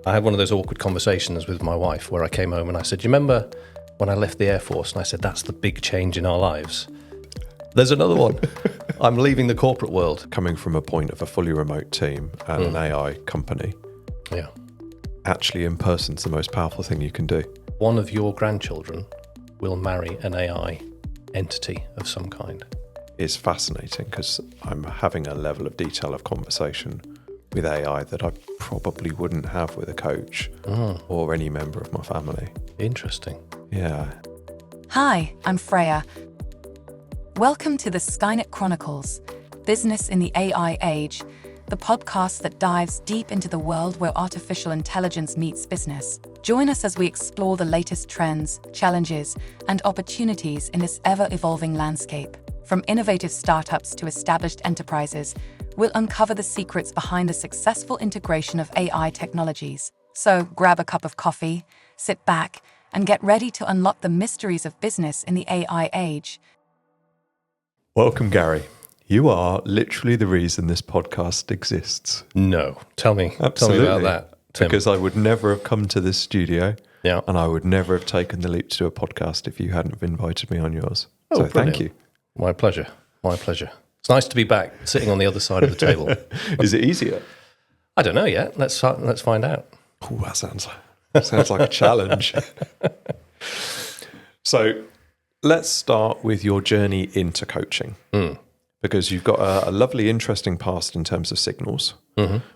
I had one of those awkward conversations with my wife where I came home and I said, "You remember when I left the Air Force?" And I said, "That's the big change in our lives." There's another one. I'm leaving the corporate world. Coming from a point of a fully remote team and an AI company, Yeah. actually in person's the most powerful thing you can do. One of your grandchildren will marry an AI entity of some kind. It's fascinating because I'm having a level of detail of conversation with AI that I probably wouldn't have with a coach or any member of my family. Interesting. Yeah. Hi, I'm Freya. Welcome to the Skynet Chronicles, Business in the AI Age, the podcast that dives deep into the world where artificial intelligence meets business. Join us as we explore the latest trends, challenges, and opportunities in this ever-evolving landscape. From innovative startups to established enterprises, we'll uncover the secrets behind the successful integration of AI technologies. So grab a cup of coffee, sit back, and get ready to unlock the mysteries of business in the AI age. Welcome, Garry. You are literally the reason this podcast exists. No. Tell me about that, Tim. Because I would never have come to this studio, Yeah. and I would never have taken the leap to do a podcast if you hadn't have invited me on yours. Oh, So brilliant. thank you. My pleasure. My pleasure. It's nice to be back, sitting on the other side of the table. Is it easier? I don't know yet. Let's find out. Oh, that sounds like a challenge. So let's start with your journey into coaching, because you've got a lovely, interesting past in terms of signals,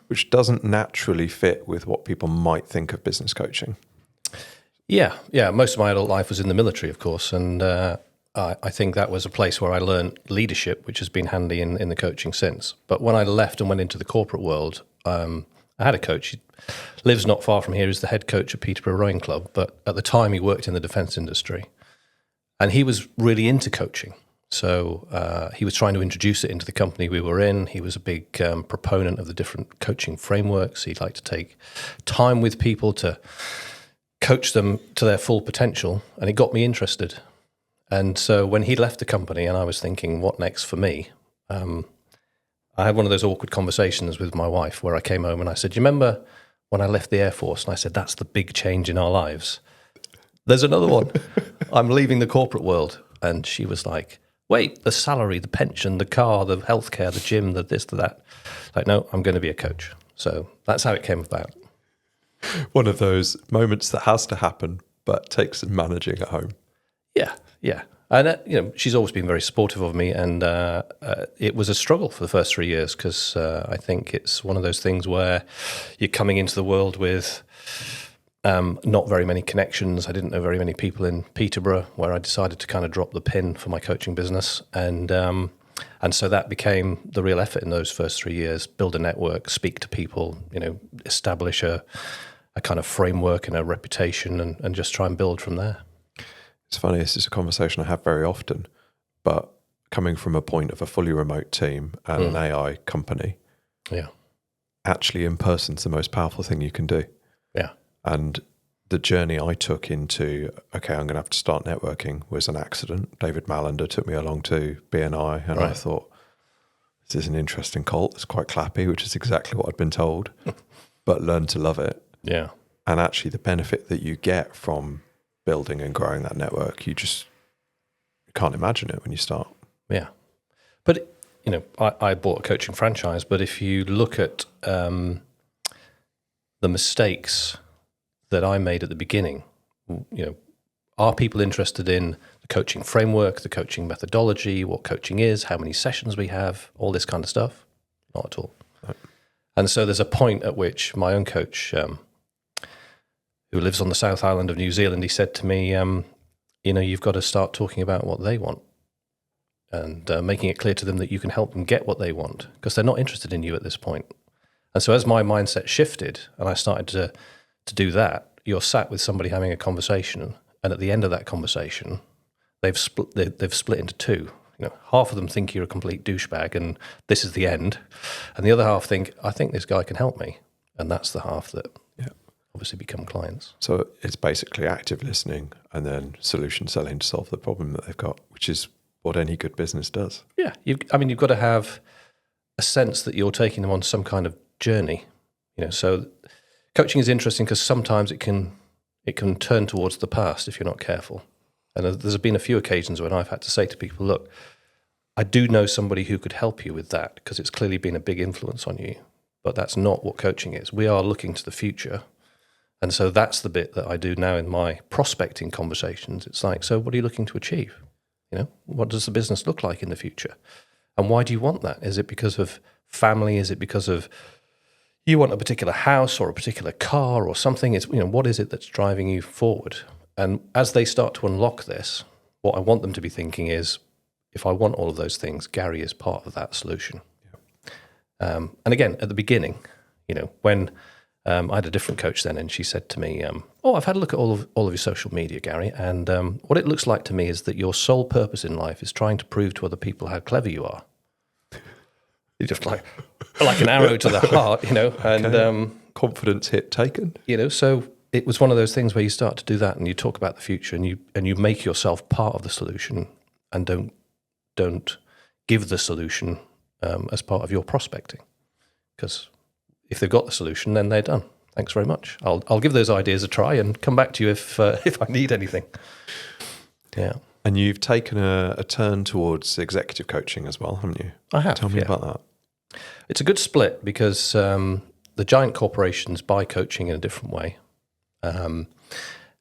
which doesn't naturally fit with what people might think of business coaching. Yeah. Most of my adult life was in the military, of course, and I think that was a place where I learned leadership, which has been handy in the coaching since. But when I left and went into the corporate world, I had a coach. He lives not far from here. He's the head coach at Peterborough Rowing Club, but at the time he worked in the defence industry. And he was really into coaching. So he was trying to introduce it into the company we were in. He was a big proponent of the different coaching frameworks. He'd like to take time with people to coach them to their full potential. And it got me interested. And so when he left the company and I was thinking, what next for me? I had one of those awkward conversations with my wife where I came home and I said, "You remember when I left the Air Force?" And I said, "That's the big change in our lives." There's another one. I'm leaving the corporate world. And she was like, "Wait, the salary, the pension, the car, the healthcare, the gym, the this, the that." Like, no, I'm going to be a coach. So that's how it came about. One of those moments that has to happen, but takes some managing at home. Yeah. And, she's always been very supportive of me. And it was a struggle for the first 3 years because I think it's one of those things where you're coming into the world with not very many connections. I didn't know very many people in Peterborough, where I decided to kind of drop the pin for my coaching business. And so that became the real effort in those first 3 years: build a network, speak to people, establish a kind of framework and a reputation, and just try and build from there. It's funny, this is a conversation I have very often, but coming from a point of a fully remote team and an AI company, actually in person's the most powerful thing you can do. Yeah. And the journey I took into, okay, I'm going to have to start networking, was an accident. David Malander took me along to BNI, and I thought, this is an interesting cult. It's quite clappy, which is exactly what I'd been told, but learned to love it. Yeah. And actually the benefit that you get from building and growing that network, you can't imagine it when you start. Yeah. But, I bought a coaching franchise, but if you look at the mistakes that I made at the beginning, are people interested in the coaching framework, the coaching methodology, what coaching is, how many sessions we have, all this kind of stuff? Not at all. No. And so there's a point at which my own coach, who lives on the South Island of New Zealand, he said to me, you've got to start talking about what they want and making it clear to them that you can help them get what they want, because they're not interested in you at this point. And so as my mindset shifted and I started to do that, you're sat with somebody having a conversation, and at the end of that conversation, they've split into two. Half of them think you're a complete douchebag and this is the end, and the other half think, I think this guy can help me, and that's the half that obviously become clients. So it's basically active listening and then solution selling to solve the problem that they've got, which is what any good business does. Yeah, you've got to have a sense that you're taking them on some kind of journey. So Coaching is interesting because sometimes it can turn towards the past if you're not careful. And there's been a few occasions when I've had to say to people, look, I do know somebody who could help you with that because it's clearly been a big influence on you, but that's not what coaching is. We are looking to the future. And so that's the bit that I do now in my prospecting conversations. It's like, so what are you looking to achieve? What does the business look like in the future? And why do you want that? Is it because of family? Is it because of you want a particular house or a particular car or something? It's, what is it that's driving you forward? And as they start to unlock this, what I want them to be thinking is, if I want all of those things, Garry is part of that solution. Yeah. And again, at the beginning, when I had a different coach then, and she said to me, I've had a look at all of your social media, Garry, and what it looks like to me is that your sole purpose in life is trying to prove to other people how clever you are. You're just like an arrow to the heart, and okay. Confidence hit taken. So it was one of those things where you start to do that and you talk about the future and you make yourself part of the solution and don't give the solution as part of your prospecting, because if they've got the solution, then they're done. Thanks very much. I'll give those ideas a try and come back to you if I need anything. Yeah. And you've taken a turn towards executive coaching as well, haven't you? I have. Tell me about that. It's a good split because the giant corporations buy coaching in a different way.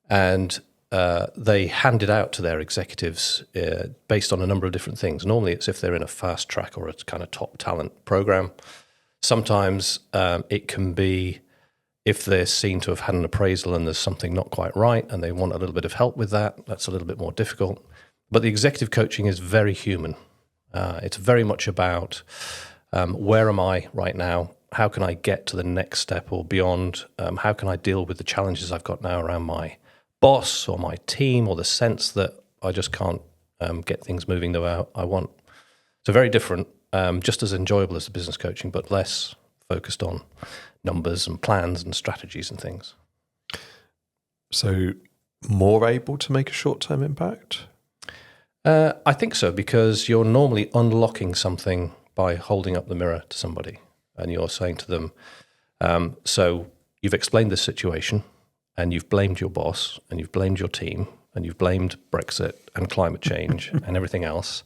And they hand it out to their executives based on a number of different things. Normally it's if they're in a fast track or a kind of top talent program. Sometimes it can be if they're seen to have had an appraisal and there's something not quite right and they want a little bit of help with that. That's a little bit more difficult. But the executive coaching is very human. It's very much about where am I right now? How can I get to the next step or beyond? How can I deal with the challenges I've got now around my boss or my team, or the sense that I just can't get things moving the way I want? So very different, just as enjoyable as the business coaching, but less focused on numbers and plans and strategies and things. So more able to make a short-term impact? I think so, because you're normally unlocking something by holding up the mirror to somebody and you're saying to them, so you've explained this situation and you've blamed your boss and you've blamed your team and you've blamed Brexit and climate change and everything else.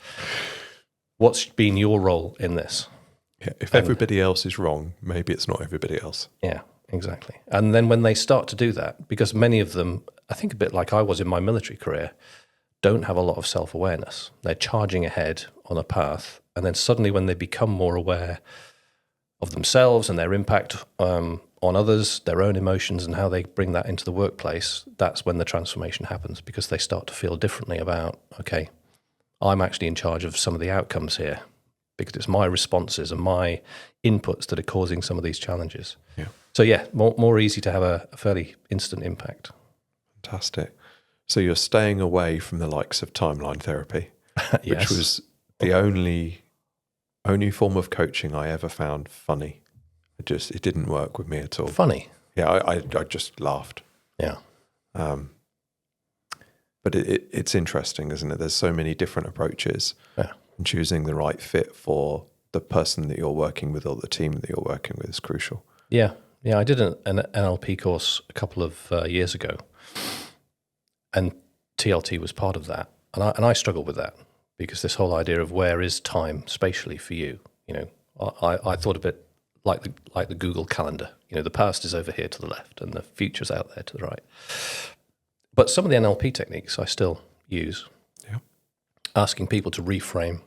What's been your role in this? Yeah, if everybody else is wrong, maybe it's not everybody else. Yeah, exactly. And then when they start to do that, because many of them, I think a bit like I was in my military career, don't have a lot of self-awareness. They're charging ahead on a path, and then suddenly when they become more aware of themselves and their impact on others, their own emotions and how they bring that into the workplace, that's when the transformation happens, because they start to feel differently about, okay, I'm actually in charge of some of the outcomes here, because it's my responses and my inputs that are causing some of these challenges. Yeah. So yeah, more easy to have a fairly instant impact. Fantastic. So you're staying away from the likes of timeline therapy, Yes. which was the only form of coaching I ever found funny. It didn't work with me at all. Funny. Yeah, I just laughed. Yeah. But it's interesting, isn't it? There's so many different approaches, Yeah. and choosing the right fit for the person that you're working with or the team that you're working with is crucial. Yeah. Yeah. I did an NLP course a couple of years ago, and TLT was part of that. And I struggled with that, because this whole idea of where is time spatially for you, I thought a bit like the Google Calendar. The past is over here to the left and the future's out there to the right. But some of the NLP techniques I still use. Yeah. Asking people to reframe,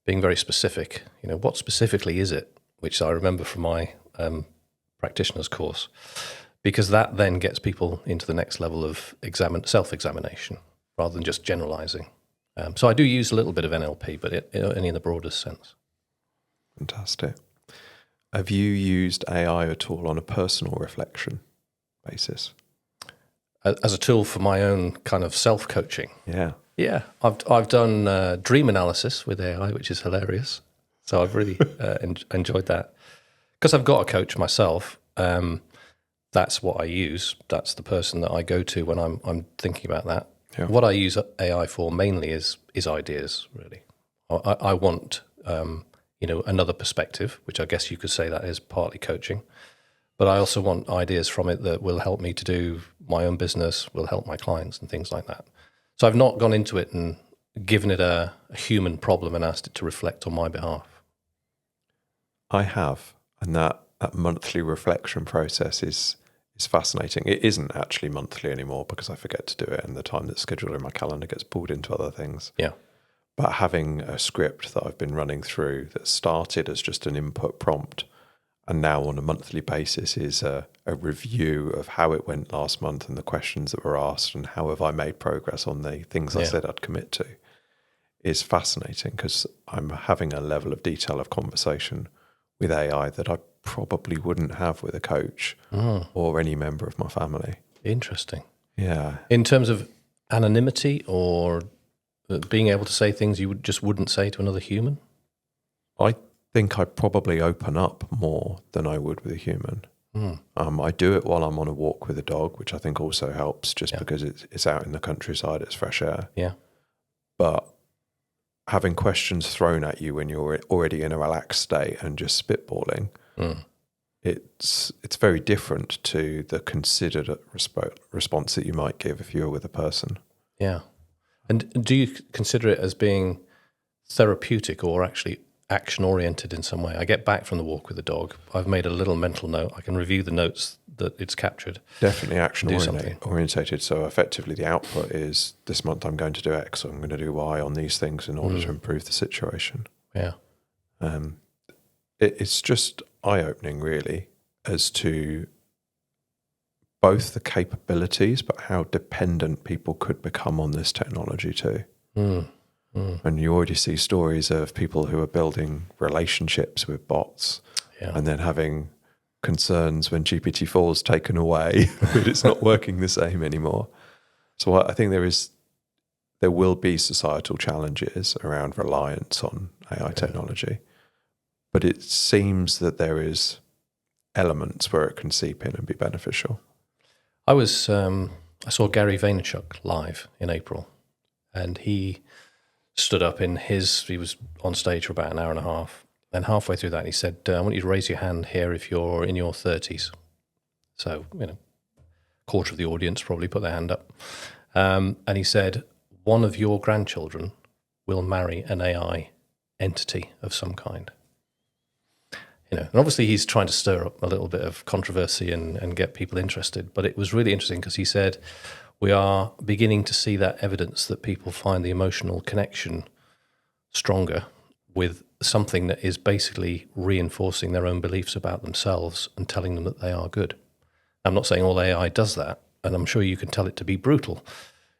being very specific. What specifically is it? Which I remember from my practitioner's course, because that then gets people into the next level of self-examination rather than just generalizing. So I do use a little bit of NLP, but only in the broadest sense. Fantastic. Have you used AI at all on a personal reflection basis? As a tool for my own kind of self-coaching? Yeah. Yeah, I've done dream analysis with AI, which is hilarious. So I've really enjoyed that. Because I've got a coach myself, that's what I use. That's the person that I go to when I'm thinking about that. Yeah. What I use AI for mainly is ideas, really. I want another perspective, which I guess you could say that is partly coaching. But I also want ideas from it that will help me to do my own business, will help my clients and things like that. So I've not gone into it and given it a human problem and asked it to reflect on my behalf. I have, and that monthly reflection process is fascinating. It isn't actually monthly anymore because I forget to do it, and the time that's scheduled in my calendar gets pulled into other things. Yeah. But having a script that I've been running through that started as just an input prompt and now on a monthly basis is a review of how it went last month and the questions that were asked and how have I made progress on the things I said I'd commit to, is fascinating because I'm having a level of detail of conversation with AI that I probably wouldn't have with a coach or any member of my family. Interesting. Yeah. In terms of anonymity or being able to say things you just wouldn't say to another human? I think I probably open up more than I would with a human. I do it while I'm on a walk with a dog, which I think also helps just because it's out in the countryside, it's fresh air. Yeah. But having questions thrown at you when you're already in a relaxed state and just spitballing, it's very different to the considered response that you might give if you were with a person. Yeah. And do you consider it as being therapeutic or actually action-oriented in some way? I get back from the walk with the dog. I've made a little mental note. I can review the notes that it's captured. Definitely action-orientated. So effectively the output is this month I'm going to do X, I'm going to do Y on these things in order to improve the situation. Yeah. It's just eye-opening really as to both the capabilities but how dependent people could become on this technology too. And you already see stories of people who are building relationships with bots and then having concerns when GPT-4 is taken away that it's not working the same anymore. So I think there will be societal challenges around reliance on AI technology, but it seems that there is elements where it can seep in and be beneficial. I saw Gary Vaynerchuk live in April, and he stood up he was on stage for about an hour and a half. And halfway through that, he said, I want you to raise your hand here if you're in your 30s. So, quarter of the audience probably put their hand up. And he said, one of your grandchildren will marry an AI entity of some kind. And obviously he's trying to stir up a little bit of controversy and get people interested. But it was really interesting because he said, we are beginning to see that evidence that people find the emotional connection stronger with something that is basically reinforcing their own beliefs about themselves and telling them that they are good. I'm not saying all AI does that, and I'm sure you can tell it to be brutal,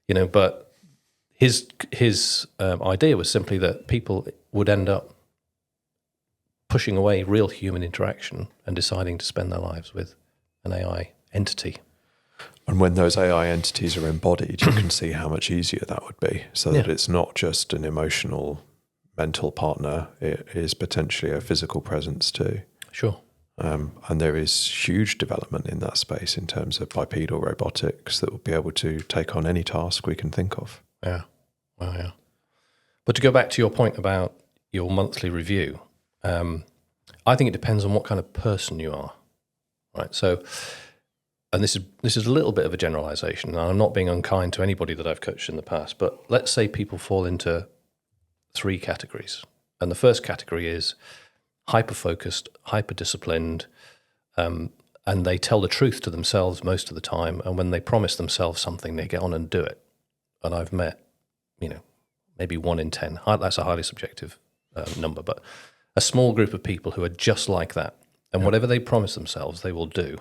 but his idea was simply that people would end up pushing away real human interaction and deciding to spend their lives with an AI entity. And when those AI entities are embodied, you can see how much easier that would be, so that it's not just an emotional, mental partner, it is potentially a physical presence too. Sure. And there is huge development in that space in terms of bipedal robotics that will be able to take on any task we can think of. Yeah. Well, yeah. But to go back to your point about your monthly review, I think it depends on what kind of person you are, right? So, and this is a little bit of a generalization, and I'm not being unkind to anybody that I've coached in the past, but let's say people fall into 3 categories. And the first category is hyper-focused, hyper-disciplined, and they tell the truth to themselves most of the time, and when they promise themselves something, they get on and do it. And I've met, maybe 1 in 10. That's a highly subjective number, but a small group of people who are just like that. And whatever they promise themselves, they will do.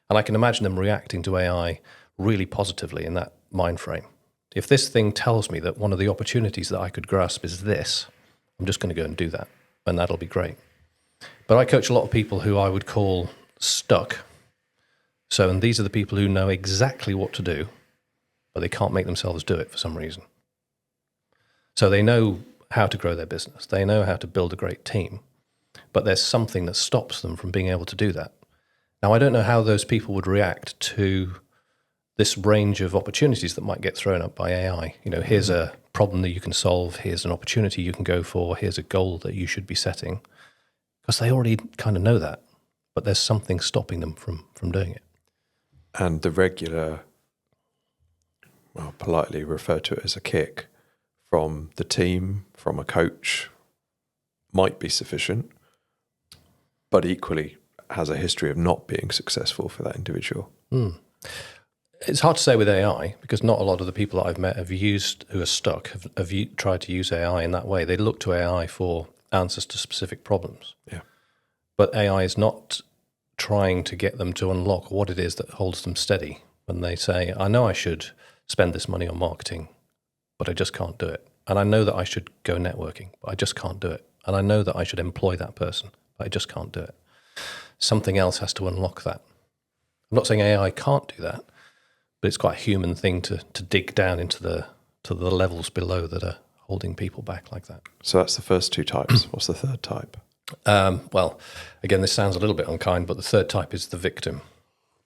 And I can imagine them reacting to AI really positively in that mind frame. If this thing tells me that one of the opportunities that I could grasp is this, I'm just going to go and do that, and that'll be great. But I coach a lot of people who I would call stuck. So, and these are the people who know exactly what to do, but they can't make themselves do it for some reason. So they know how to grow their business. They know how to build a great team, but there's something that stops them from being able to do that. Now, I don't know how those people would react to this range of opportunities that might get thrown up by AI. Here's a problem that you can solve. Here's an opportunity you can go for. Here's a goal that you should be setting. Because they already kind of know that. but there's something stopping them from doing it. And the regular, well, politely refer to it as a kick from the team, from a coach, might be sufficient, but equally has a history of not being successful for that individual. It's hard to say with AI, because not a lot of the people that I've met who are stuck have tried to use AI in that way. They look to AI for answers to specific problems. Yeah. But AI is not trying to get them to unlock what it is that holds them steady when they say, I know I should spend this money on marketing, but I just can't do it. And I know that I should go networking, but I just can't do it. And I know that I should employ that person, but I just can't do it. Something else has to unlock that. I'm not saying AI can't do that, but it's quite a human thing to dig down into the levels below that are holding people back like that. So that's the first two types. What's the third type? Well, again, this sounds a little bit unkind, but the third type is the victim.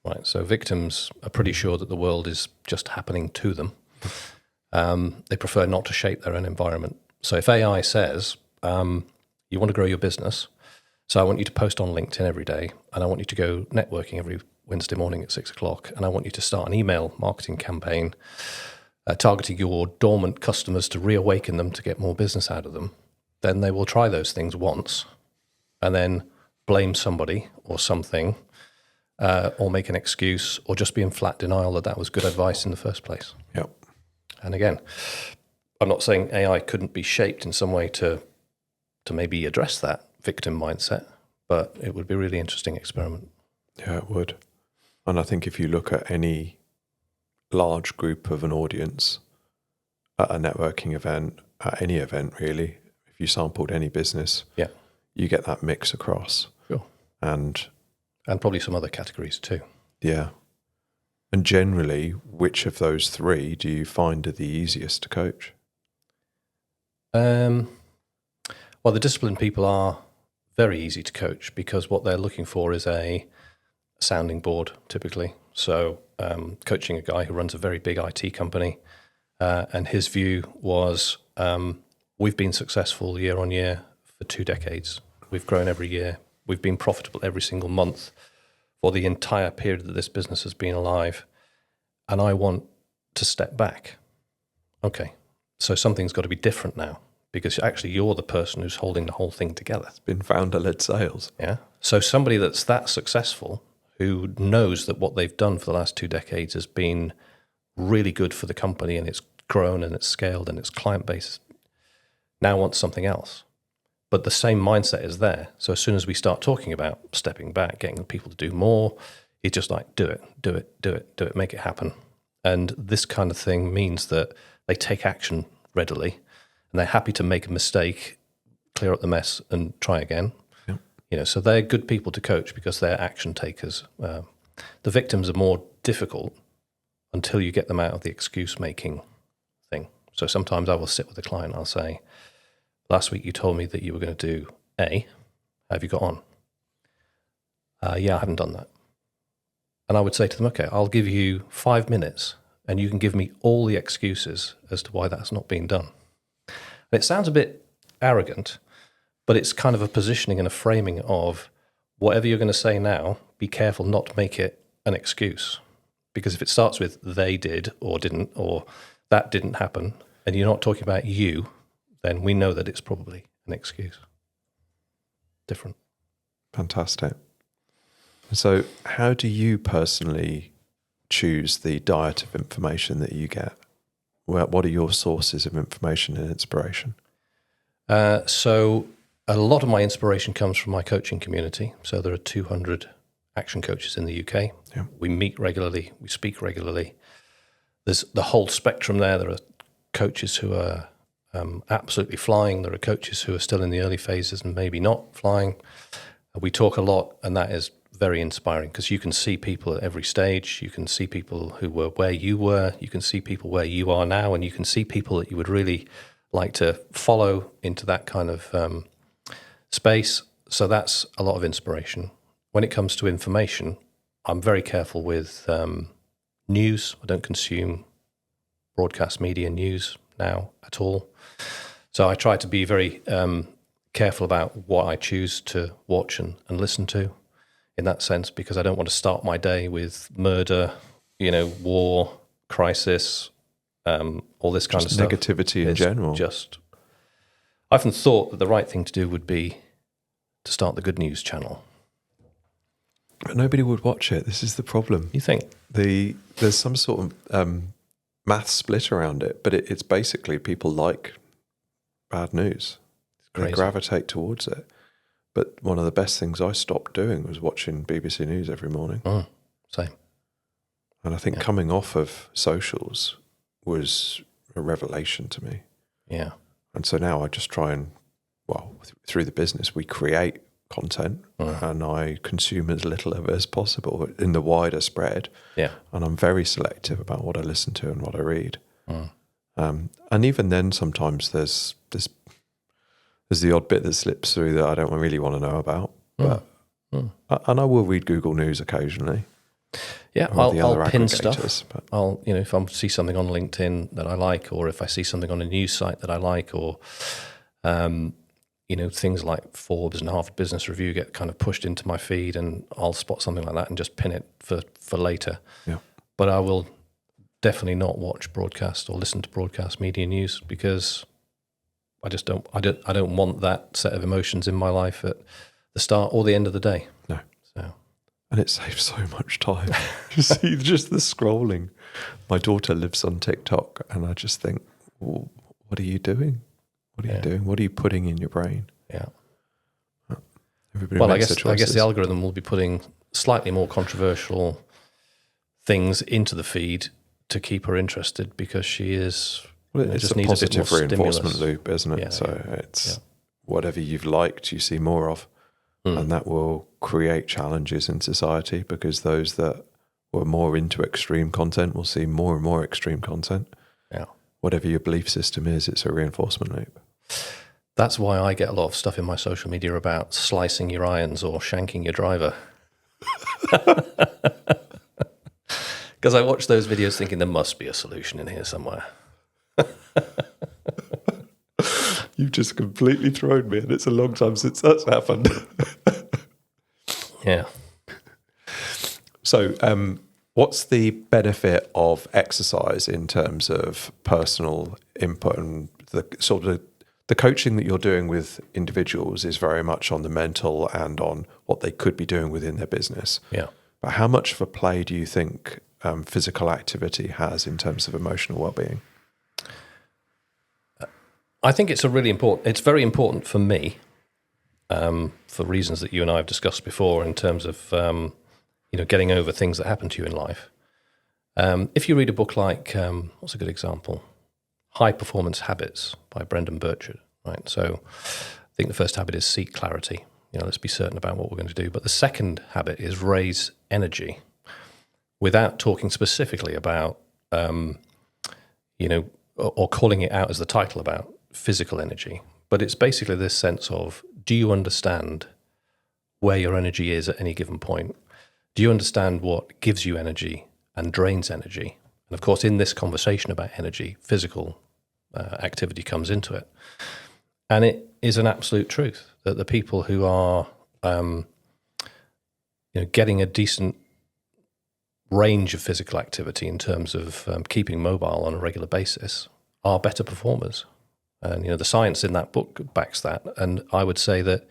Right. So victims are pretty sure that the world is just happening to them. They prefer not to shape their own environment. So if AI says, you want to grow your business, so I want you to post on LinkedIn every day, and I want you to go networking every Wednesday morning at 6:00, and I want you to start an email marketing campaign targeting your dormant customers to reawaken them to get more business out of them, then they will try those things once and then blame somebody or something, or make an excuse, or just be in flat denial that was good advice in the first place. Yep. And again, I'm not saying AI couldn't be shaped in some way to maybe address that victim mindset, but it would be a really interesting experiment. Yeah, it would. And I think if you look at any large group of an audience at a networking event, at any event really, if you sampled any business, yeah, you get that mix across. Sure. And probably some other categories too. Yeah. And generally, which of those three do you find are the easiest to coach? Well, the disciplined people are very easy to coach because what they're looking for is a sounding board, typically. So coaching a guy who runs a very big IT company, and his view was, we've been successful year on year for 2 decades. We've grown every year. We've been profitable every single month for the entire period that this business has been alive. And I want to step back. Okay, so something's got to be different now, because actually you're the person who's holding the whole thing together. It's been founder-led sales. Yeah. So somebody that's that successful, who knows that what they've done for the last 2 decades has been really good for the company, and it's grown and it's scaled and its client base now wants something else. But the same mindset is there. So as soon as we start talking about stepping back, getting people to do more, it's just like, do it, make it happen. And this kind of thing means that they take action readily, and they're happy to make a mistake, clear up the mess, and try again. Yep. You know, so they're good people to coach because they're action takers. The victims are more difficult until you get them out of the excuse-making thing. So sometimes I will sit with a client, I'll say, last week you told me that you were going to do A. How have you got on? Yeah, I haven't done that. And I would say to them, okay, I'll give you 5 minutes and you can give me all the excuses as to why that's not being done. And it sounds a bit arrogant, but it's kind of a positioning and a framing of whatever you're going to say now, be careful not to make it an excuse. Because if it starts with they did or didn't, or that didn't happen, and you're not talking about you, then we know that it's probably an excuse. Different. Fantastic. So how do you personally choose the diet of information that you get? What are your sources of information and inspiration? So a lot of my inspiration comes from my coaching community. So there are 200 action coaches in the UK. Yeah. We meet regularly. We speak regularly. There's the whole spectrum there. There are coaches who are absolutely flying. There are coaches who are still in the early phases and maybe not flying. We talk a lot, and that is very inspiring because you can see people at every stage. You can see people who were where you were. You can see people where you are now, and you can see people that you would really like to follow into that kind of space. So that's a lot of inspiration. When it comes to information, I'm very careful with news. I don't consume broadcast media news now at all. So I try to be very careful about what I choose to watch and listen to. in that sense, because I don't want to start my day with murder, war, crisis, all this kind of stuff. Negativity in general. I often thought that the right thing to do would be to start the Good News channel. But nobody would watch it. This is the problem. You think? There's some sort of math split around it, but it's basically people like bad news. They gravitate towards it. But one of the best things I stopped doing was watching BBC News every morning. Same. And I think coming off of socials was a revelation to me. Yeah. And so now I just try and, through the business, we create content and I consume as little of it as possible in the wider spread. Yeah. And I'm very selective about what I listen to and what I read. And even then, sometimes there's the odd bit that slips through that I don't really want to know about. But and I will read Google News occasionally. Yeah, I'll pin stuff. But I'll, if I see something on LinkedIn that I like, or if I see something on a news site that I like, or things like Forbes and Harvard Business Review get kind of pushed into my feed, and I'll spot something like that and just pin it for later. Yeah. But I will definitely not watch broadcast or listen to broadcast media news, because I just don't. I don't want that set of emotions in my life at the start or the end of the day. No. So. And it saves so much time. You see, just the scrolling. My daughter lives on TikTok, and I just think, what are you doing? What are you doing? What are you putting in your brain? Yeah. Everybody well, I makes guess the algorithm will be putting slightly more controversial things into the feed to keep her interested, because she is. Well, it's just a needs positive a bit more reinforcement stimulus. loop, isn't it? Yeah, so it's whatever you've liked, you see more of. And that will create challenges in society, because those that were more into extreme content will see more and more extreme content. Yeah. Whatever your belief system is, it's a reinforcement loop. That's why I get a lot of stuff in my social media about slicing your irons or shanking your driver. Because I watch those videos thinking there must be a solution in here somewhere. You've just completely thrown me, and it's a long time since that's happened. Yeah. So, what's the benefit of exercise in terms of personal input, and the coaching that you're doing with individuals is very much on the mental and on what they could be doing within their business. Yeah. But how much of a play do you think physical activity has in terms of emotional well-being? I think it's very important for me, for reasons that you and I have discussed before, in terms of getting over things that happen to you in life. If you read a book like what's a good example? High Performance Habits by Brendan Burchard. Right. So I think the first habit is seek clarity. Let's be certain about what we're going to do. But the second habit is raise energy, without talking specifically about or calling it out as the title about physical energy. But it's basically this sense of, do you understand where your energy is at any given point? Do you understand what gives you energy and drains energy? And of course, in this conversation about energy, physical activity comes into it. And it is an absolute truth that the people who are getting a decent range of physical activity in terms of keeping mobile on a regular basis are better performers. And, the science in that book backs that. And I would say that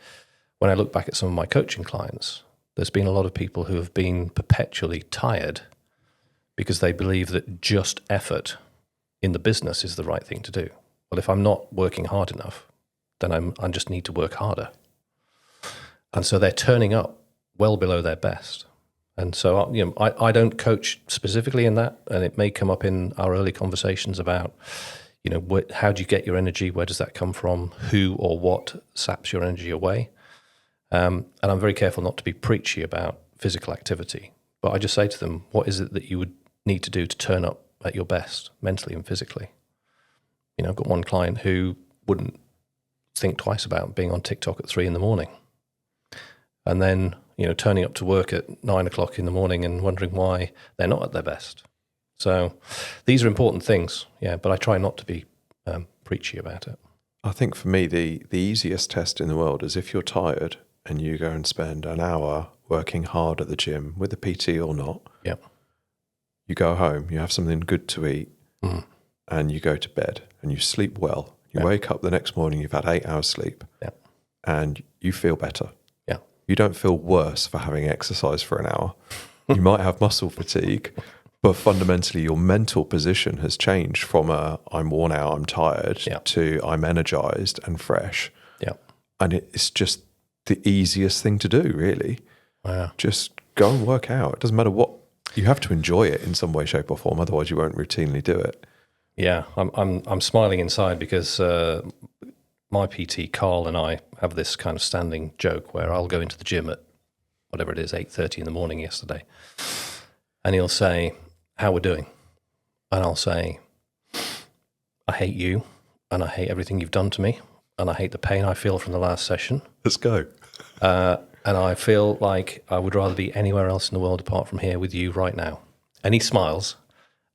when I look back at some of my coaching clients, there's been a lot of people who have been perpetually tired because they believe that just effort in the business is the right thing to do. Well, if I'm not working hard enough, then I just need to work harder. And so they're turning up well below their best. And so, I don't coach specifically in that, and it may come up in our early conversations about, how do you get your energy? Where does that come from? Who or what saps your energy away? And I'm very careful not to be preachy about physical activity, but I just say to them, what is it that you would need to do to turn up at your best, mentally and physically? I've got one client who wouldn't think twice about being on TikTok at 3 a.m, and then turning up to work at 9 o'clock in the morning and wondering why they're not at their best. So these are important things, but I try not to be preachy about it. I think for me, the easiest test in the world is if you're tired and you go and spend an hour working hard at the gym with a PT or not. Yep. You go home, you have something good to eat, Mm. and you go to bed and you sleep well. You Yep. wake up the next morning, you've had 8 hours sleep, Yep. and you feel better. Yeah. You don't feel worse for having exercise for an hour. You might have muscle fatigue, but fundamentally your mental position has changed from I'm worn out, I'm tired, Yeah. to I'm energized and fresh. Yeah. And it's just the easiest thing to do, really. Wow. Just go and work out. It doesn't matter what. You have to enjoy it in some way, shape, or form. Otherwise, you won't routinely do it. Yeah, I'm smiling inside because my PT Carl and I have this kind of standing joke where I'll go into the gym at whatever it is, 8:30 in the morning yesterday, and he'll say, "How we're doing?" And I'll say, "I hate you, and I hate everything you've done to me, and I hate the pain I feel from the last session. Let's go. And I feel like I would rather be anywhere else in the world apart from here with you right now." And he smiles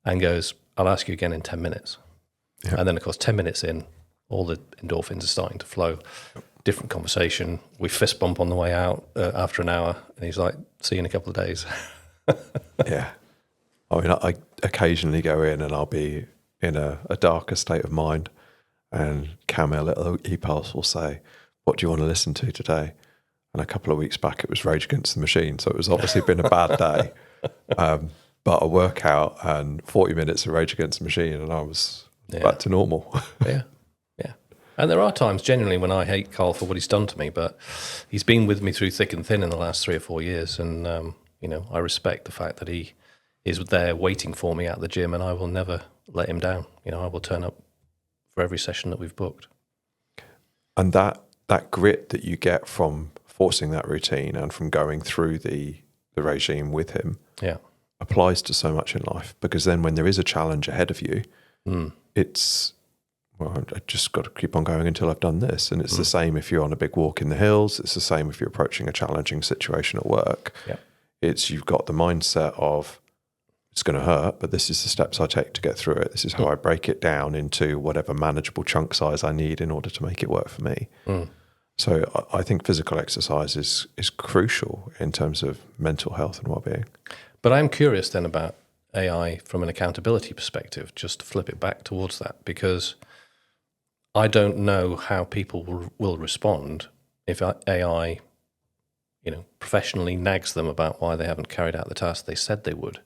and goes, "I'll ask you again in 10 minutes. Yeah. And then, of course, 10 minutes in, all the endorphins are starting to flow. Different conversation. We fist bump on the way out after an hour. And he's like, "See you in a couple of days." Yeah. I mean, I occasionally go in and I'll be in a darker state of mind, and Cam, our little e-pulse, will say, "What do you want to listen to today?" And a couple of weeks back, it was Rage Against the Machine. So it was obviously been a bad day. But a workout and 40 minutes of Rage Against the Machine, and I was back to normal. Yeah. Yeah. And there are times genuinely when I hate Carl for what he's done to me, but he's been with me through thick and thin in the last 3 or 4 years. And, I respect the fact that he is there waiting for me at the gym, and I will never let him down. I will turn up for every session that we've booked. And that grit that you get from forcing that routine and from going through the regime with him applies to so much in life, because then when there is a challenge ahead of you, it's, well, I just got to keep on going until I've done this. And it's the same if you're on a big walk in the hills. It's the same if you're approaching a challenging situation at work. Yeah. It's, you've got the mindset of, it's going to hurt, but this is the steps I take to get through it. This is how I break it down into whatever manageable chunk size I need in order to make it work for me. So I think physical exercise is crucial in terms of mental health and well-being. But I'm curious then about AI from an accountability perspective, just to flip it back towards that, because I don't know how people will respond if AI, professionally nags them about why they haven't carried out the task they said they would.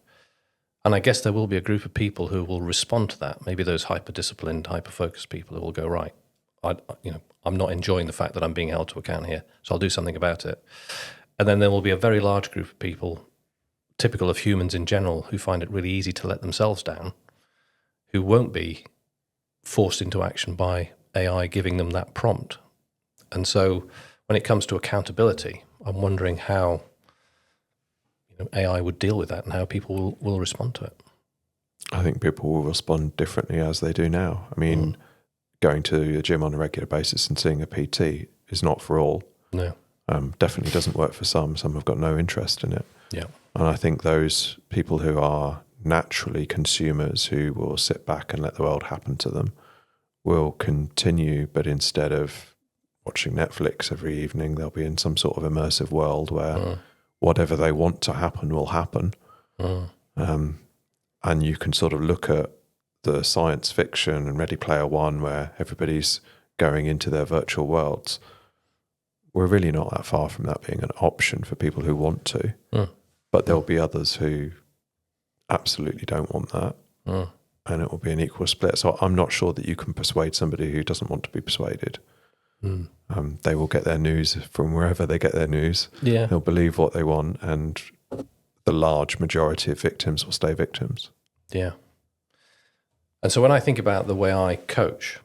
And I guess there will be a group of people who will respond to that. Maybe those hyper-disciplined, hyper-focused people who will go, right, I'm not enjoying the fact that I'm being held to account here, so I'll do something about it. And then there will be a very large group of people, typical of humans in general, who find it really easy to let themselves down, who won't be forced into action by AI giving them that prompt. And so when it comes to accountability, I'm wondering how AI would deal with that and how people will respond to it. I think people will respond differently as they do now. I mean, going to a gym on a regular basis and seeing a PT is not for all. No. Definitely doesn't work for some. Some have got no interest in it. Yeah. And I think those people who are naturally consumers, who will sit back and let the world happen to them, will continue, but instead of watching Netflix every evening, they'll be in some sort of immersive world where whatever they want to happen will happen. And you can sort of look at the science fiction and Ready Player One, where everybody's going into their virtual worlds. We're really not that far from that being an option for people who want to. But there'll be others who absolutely don't want that. And it will be an equal split. So I'm not sure that you can persuade somebody who doesn't want to be persuaded. They will get their news from wherever they get their news. Yeah. They'll believe what they want, and the large majority of victims will stay victims. Yeah. And so when I think about the way I coach,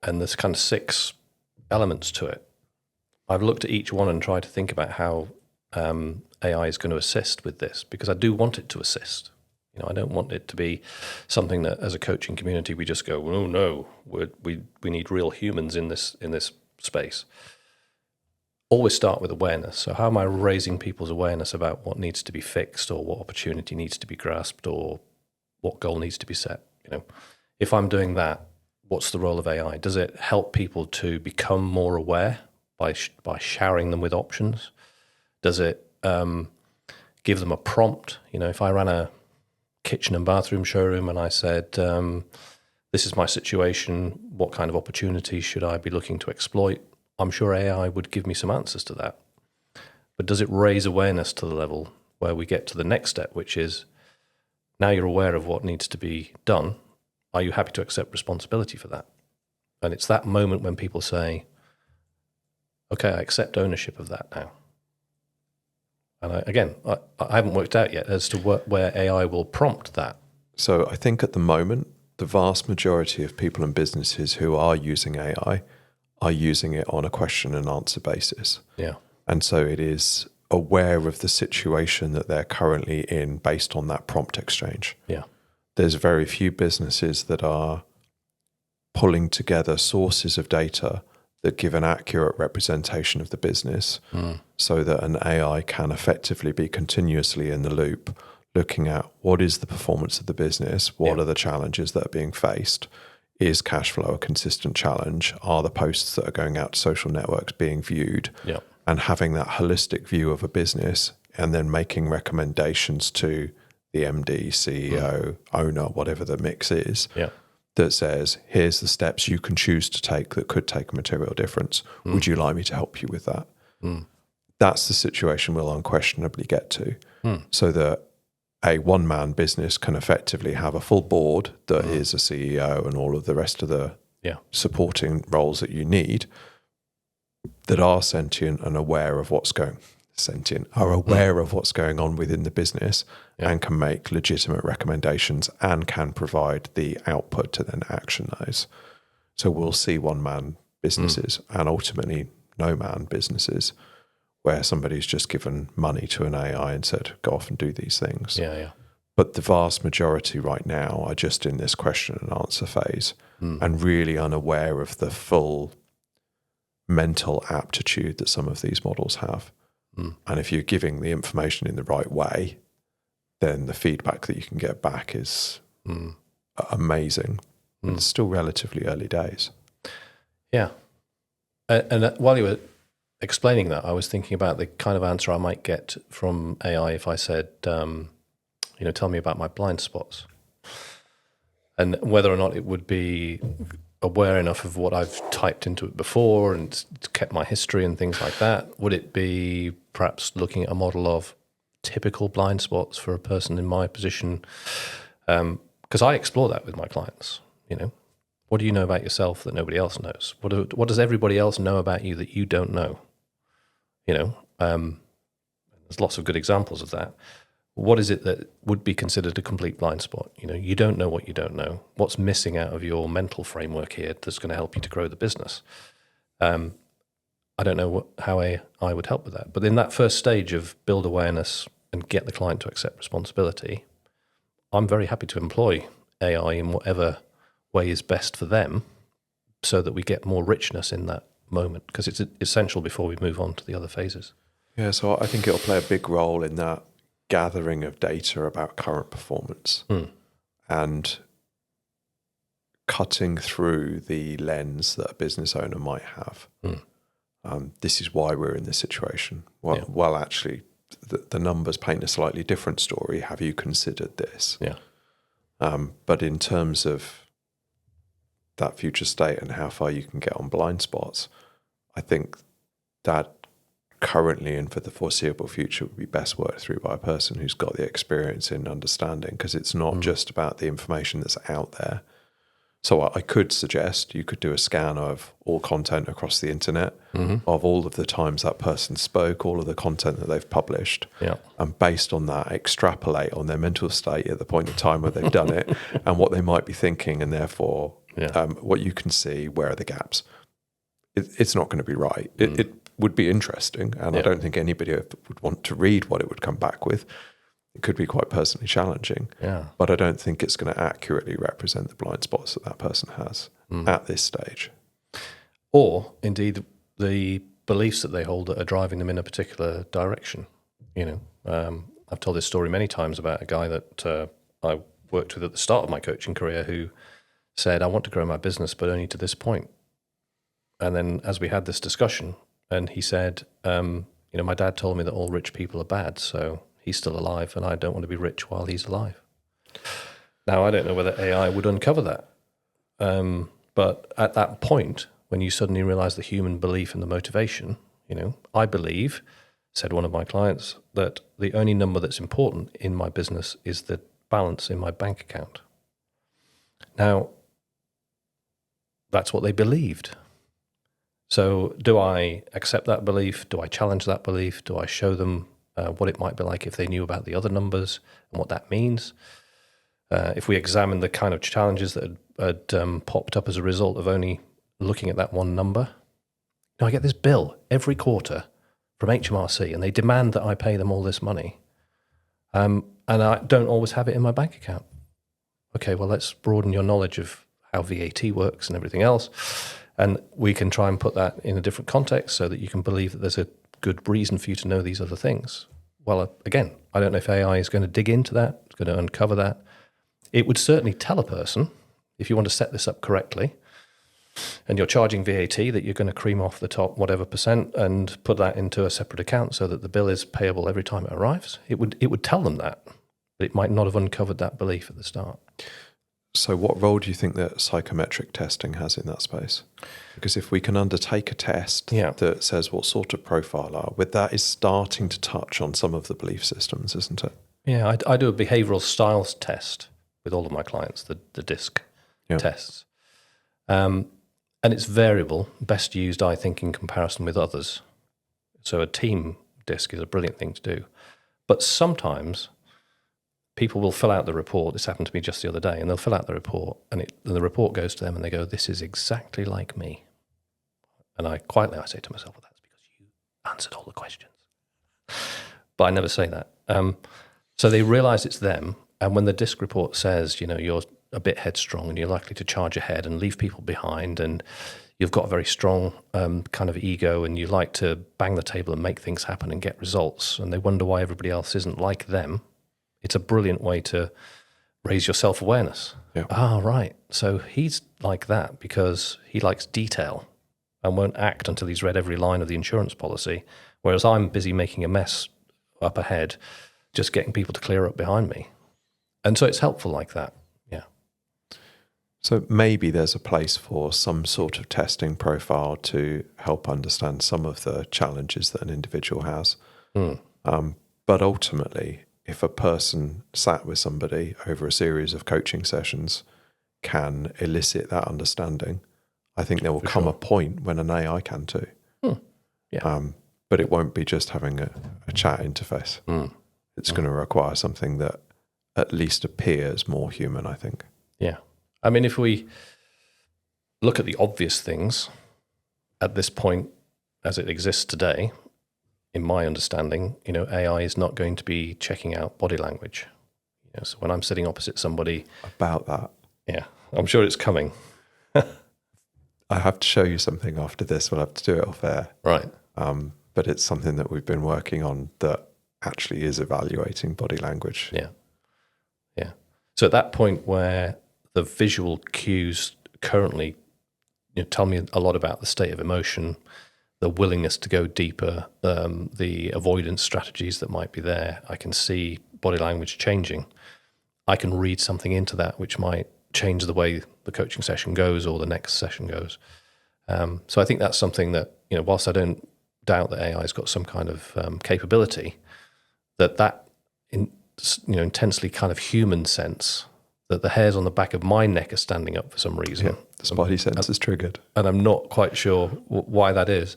and there's kind of 6 elements to it, I've looked at each one and tried to think about how AI is going to assist with this, because I do want it to assist. I don't want it to be something that, as a coaching community, we just go, "Oh no, we need real humans in this space." Always start with awareness. So how am I raising people's awareness about what needs to be fixed, or what opportunity needs to be grasped, or what goal needs to be set? If I'm doing that, what's the role of AI? Does it help people to become more aware by showering them with options? Does it give them a prompt? If I ran a kitchen and bathroom showroom and I said, this is my situation, what kind of opportunities should I be looking to exploit? I'm sure AI would give me some answers to that. But does it raise awareness to the level where we get to the next step, which is, now you're aware of what needs to be done, are you happy to accept responsibility for that? And it's that moment when people say, okay, I accept ownership of that now. And I haven't worked out yet as to where AI will prompt that. So I think at the moment, the vast majority of people and businesses who are using AI are using it on a question and answer basis. Yeah. And so it is aware of the situation that they're currently in based on that prompt exchange. Yeah. There's very few businesses that are pulling together sources of data that give an accurate representation of the business so that an AI can effectively be continuously in the loop, looking at what is the performance of the business, what are the challenges that are being faced, is cash flow a consistent challenge, are the posts that are going out to social networks being viewed, and having that holistic view of a business and then making recommendations to the MD, CEO, owner, whatever the mix is, that says, here's the steps you can choose to take that could take a material difference. Would you like me to help you with that? That's the situation we'll unquestionably get to, so that a one-man business can effectively have a full board that is a CEO and all of the rest of the supporting roles that you need that are sentient and aware of what's going on within the business and can make legitimate recommendations and can provide the output to then action those. So we'll see one-man businesses and ultimately no-man businesses where somebody's just given money to an AI and said, go off and do these things. But the vast majority right now are just in this question and answer phase and really unaware of the full mental aptitude that some of these models have. And if you're giving the information in the right way, then the feedback that you can get back is amazing. And it's still relatively early days. Yeah. And while you were explaining that, I was thinking about the kind of answer I might get from AI if I said, tell me about my blind spots. And whether or not it would be aware enough of what I've typed into it before and kept my history and things like that. Would it be perhaps looking at a model of typical blind spots for a person in my position? Because I explore that with my clients. What do you know about yourself that nobody else knows? What does everybody else know about you that you don't know? There's lots of good examples of that. What is it that would be considered a complete blind spot? You don't know what you don't know. What's missing out of your mental framework here that's going to help you to grow the business? I don't know how AI would help with that. But in that first stage of build awareness and get the client to accept responsibility, I'm very happy to employ AI in whatever way is best for them so that we get more richness in that moment, because it's essential before we move on to the other phases. Yeah, so I think it'll play a big role in that gathering of data about current performance and cutting through the lens that a business owner might have. This is why we're in this situation. Well, actually, the numbers paint a slightly different story. Have you considered this? But in terms of that future state and how far you can get on blind spots, I think that currently and for the foreseeable future would be best worked through by a person who's got the experience in understanding, because it's not just about the information that's out there. So I could suggest you could do a scan of all content across the internet, of all of the times that person spoke, all of the content that they've published, and based on that extrapolate on their mental state at the point in time where they've done it and what they might be thinking, and therefore what you can see, where are the gaps. It's not going to be right. It would be interesting, and I don't think anybody would want to read what it would come back with. It could be quite personally challenging, but I don't think it's going to accurately represent the blind spots that person has at this stage. Or, indeed, the beliefs that they hold that are driving them in a particular direction. I've told this story many times about a guy that I worked with at the start of my coaching career who said, I want to grow my business, but only to this point. And then as we had this discussion, and he said, My dad told me that all rich people are bad, so he's still alive, and I don't want to be rich while he's alive. Now, I don't know whether AI would uncover that. But at that point, when you suddenly realize the human belief and the motivation, I believe, said one of my clients, that the only number that's important in my business is the balance in my bank account. Now, that's what they believed. So do I accept that belief? Do I challenge that belief? Do I show them what it might be like if they knew about the other numbers and what that means? If we examine the kind of challenges that had popped up as a result of only looking at that one number, I get this bill every quarter from HMRC, and they demand that I pay them all this money, and I don't always have it in my bank account. Okay, well, let's broaden your knowledge of how VAT works and everything else, and we can try and put that in a different context so that you can believe that there's a good reason for you to know these other things. Well, again, I don't know if AI is going to dig into that, it's going to uncover that. It would certainly tell a person, if you want to set this up correctly, and you're charging VAT, that you're going to cream off the top whatever percent and put that into a separate account so that the bill is payable every time it arrives. It would tell them that, but it might not have uncovered that belief at the start. So what role do you think that psychometric testing has in that space? Because if we can undertake a test that says what sort of profile are, with that is starting to touch on some of the belief systems, isn't it? Yeah, I do a behavioural styles test with all of my clients, the DISC tests. And it's variable, best used, I think, in comparison with others. So a team DISC is a brilliant thing to do. But sometimes people will fill out the report. This happened to me just the other day, and they'll fill out the report, and the report goes to them, and they go, "This is exactly like me." And I say to myself, "Well, that's because you answered all the questions." But I never say that. So they realise it's them, and when the DISC report says, you're a bit headstrong and you're likely to charge ahead and leave people behind, and you've got a very strong kind of ego, and you like to bang the table and make things happen and get results, and they wonder why everybody else isn't like them, it's a brilliant way to raise your self-awareness. Yeah. Right. So he's like that because he likes detail and won't act until he's read every line of the insurance policy, whereas I'm busy making a mess up ahead, just getting people to clear up behind me. And so it's helpful like that. Yeah. So maybe there's a place for some sort of testing profile to help understand some of the challenges that an individual has. But ultimately, if a person sat with somebody over a series of coaching sessions can elicit that understanding, I think there will come a point when an AI can too. Yeah. But it won't be just having a chat interface. It's going to require something that at least appears more human, I think. Yeah. I mean, if we look at the obvious things at this point as it exists today, in my understanding, AI is not going to be checking out body language. So when I'm sitting opposite somebody... About that. Yeah, I'm sure it's coming. I have to show you something after this. We'll have to do it off air. Right. But it's something that we've been working on that actually is evaluating body language. Yeah. Yeah. So at that point where the visual cues currently tell me a lot about the state of emotion, the willingness to go deeper, the avoidance strategies that might be there, I can see body language changing. I can read something into that which might change the way the coaching session goes or the next session goes. So I think that's something that, whilst I don't doubt that AI has got some kind of capability, that intensely kind of human sense, that the hairs on the back of my neck are standing up for some reason. Yeah, the spidey sense is triggered. And I'm not quite sure why that is.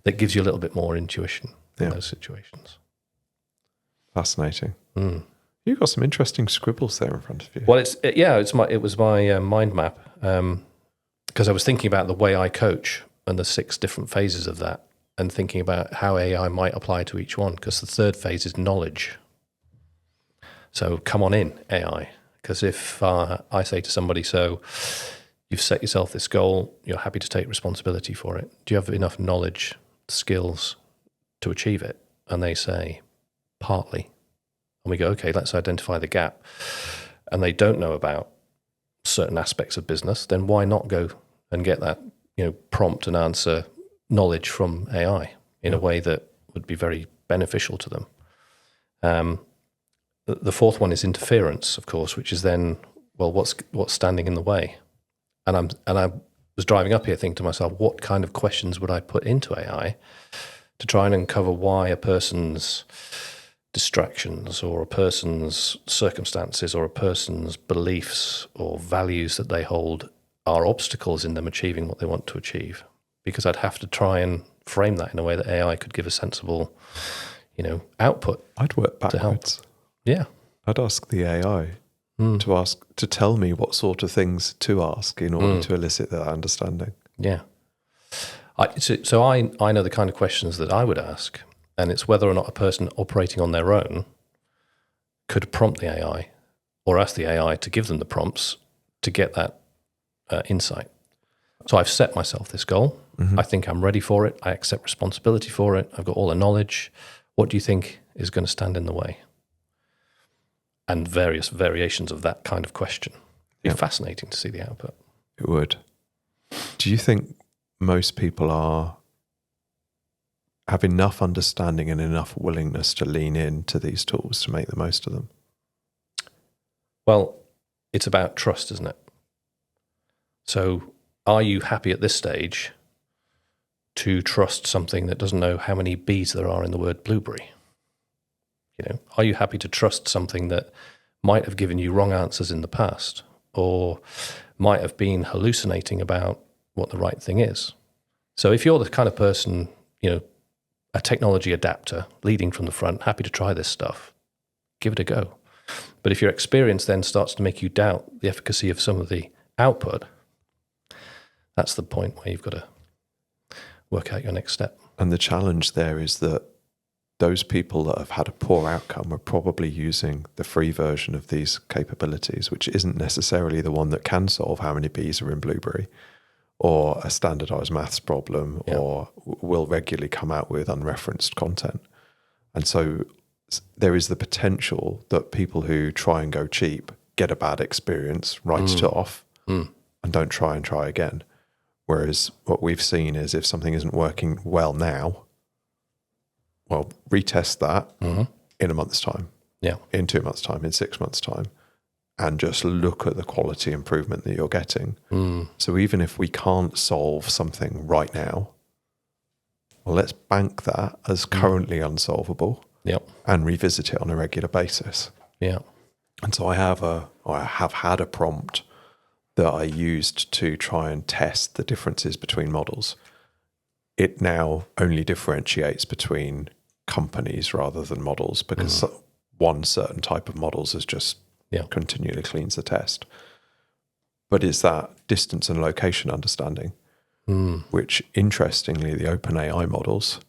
That gives you a little bit more intuition in those situations. Fascinating. You've got some interesting scribbles there in front of you. Well, it was my mind map, because I was thinking about the way I coach and the 6 different phases of that, and thinking about how AI might apply to each one, because the third phase is knowledge. So come on in, AI. Because if I say to somebody, so you've set yourself this goal, you're happy to take responsibility for it, do you have enough knowledge, skills to achieve it? And they say, partly. And we go, okay, let's identify the gap. And they don't know about certain aspects of business, then why not go and get that prompt and answer knowledge from AI in a way that would be very beneficial to them. The fourth one is interference, of course, which is then, well, what's standing in the way? And I was driving up here thinking to myself, what kind of questions would I put into AI to try and uncover why a person's distractions or a person's circumstances or a person's beliefs or values that they hold are obstacles in them achieving what they want to achieve? Because I'd have to try and frame that in a way that AI could give a sensible, output. I'd work backwards. Yeah. I'd ask the AI to tell me what sort of things to ask in order to elicit that understanding. Yeah. So I know the kind of questions that I would ask, and it's whether or not a person operating on their own could prompt the AI or ask the AI to give them the prompts to get that insight. So I've set myself this goal. I think I'm ready for it. I accept responsibility for it. I've got all the knowledge. What do you think is going to stand in the way? And various variations of that kind of question. It'd be fascinating to see the output. It would. Do you think most people have enough understanding and enough willingness to lean into these tools to make the most of them? Well, it's about trust, isn't it? So are you happy at this stage to trust something that doesn't know how many B's there are in the word blueberry? Are you happy to trust something that might have given you wrong answers in the past or might have been hallucinating about what the right thing is? So if you're the kind of person, a technology adapter leading from the front, happy to try this stuff, give it a go. But if your experience then starts to make you doubt the efficacy of some of the output, that's the point where you've got to work out your next step. And the challenge there is that those people that have had a poor outcome are probably using the free version of these capabilities, which isn't necessarily the one that can solve how many bees are in blueberry or a standardized maths problem or will regularly come out with unreferenced content. And so there is the potential that people who try and go cheap get a bad experience, write it off and don't try and try again. Whereas what we've seen is if something isn't working well now, well, retest that in a month's time, in 2 months' time, in 6 months' time, and just look at the quality improvement that you're getting. So even if we can't solve something right now, well, let's bank that as currently unsolvable and revisit it on a regular basis. And so I have had a prompt that I used to try and test the differences between models. It now only differentiates between companies rather than models because one certain type of models is just continually cleans the test. But it's that distance and location understanding, which interestingly the OpenAI models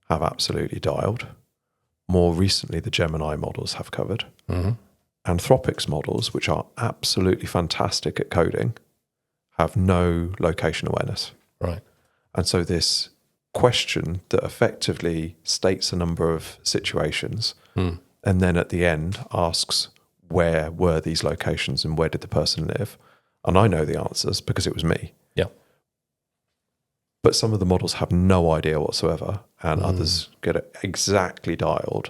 have absolutely dialed. More recently, the Gemini models have covered. Anthropic's models, which are absolutely fantastic at coding, have no location awareness. Right. And so this question that effectively states a number of situations and then at the end asks where were these locations and where did the person live? And I know the answers because it was me. But some of the models have no idea whatsoever and others get it exactly dialed.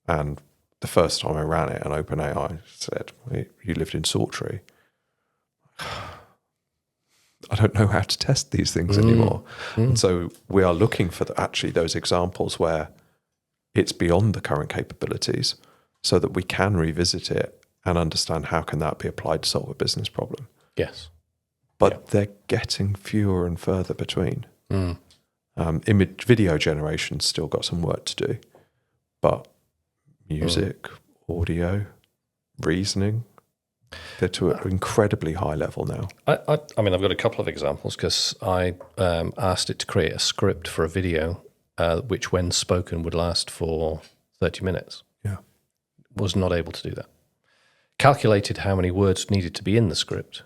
And the first time I ran it, and OpenAI said, you lived in Sawtry. I don't know how to test these things anymore. And so we are looking for actually those examples where it's beyond the current capabilities so that we can revisit it and understand how can that be applied to solve a business problem. Yes. But they're getting fewer and further between. Image video generation's still got some work to do, but music, audio, reasoning, they're to an incredibly high level now. I mean, I've got a couple of examples because I asked it to create a script for a video which, when spoken, would last for 30 minutes. Was not able to do that. Calculated how many words needed to be in the script,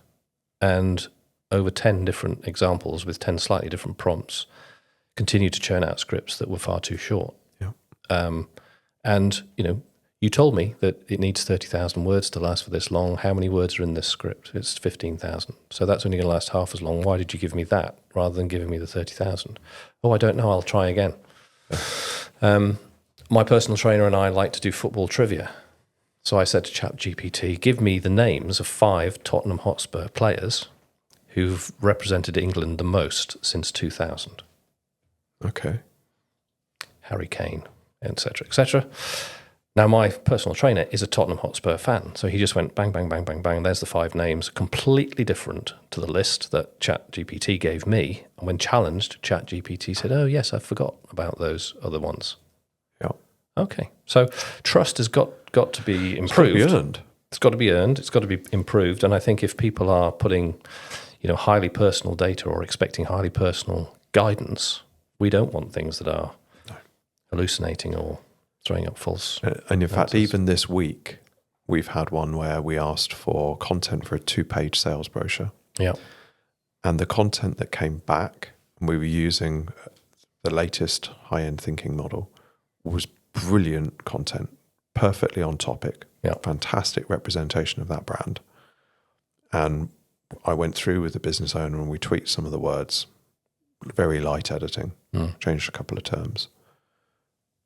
and over 10 different examples with 10 slightly different prompts, continued to churn out scripts that were far too short. And, you told me that it needs 30,000 words to last for this long. How many words are in this script? It's 15,000. So that's only going to last half as long. Why did you give me that rather than giving me the 30,000? Oh, I don't know. I'll try again. My personal trainer and I like to do football trivia. So I said to ChatGPT, give me the names of 5 Tottenham Hotspur players who've represented England the most since 2000. Okay. Harry Kane, etc., etc. Now, my personal trainer is a Tottenham Hotspur fan, so he just went bang, bang, bang, bang, bang. There's the 5 names, completely different to the list that ChatGPT gave me. And when challenged, ChatGPT said, oh, yes, I forgot about those other ones. Yeah. Okay. So trust has got to be improved. It's got to be earned. It's got to be improved. And I think if people are putting, highly personal data or expecting highly personal guidance, we don't want things that are hallucinating or throwing up false. And in fact, even this week, we've had one where we asked for content for a 2-page sales brochure. Yeah. And the content that came back, and we were using the latest high-end thinking model, was brilliant content, perfectly on topic, fantastic representation of that brand. And I went through with the business owner and we tweaked some of the words, very light editing, changed a couple of terms.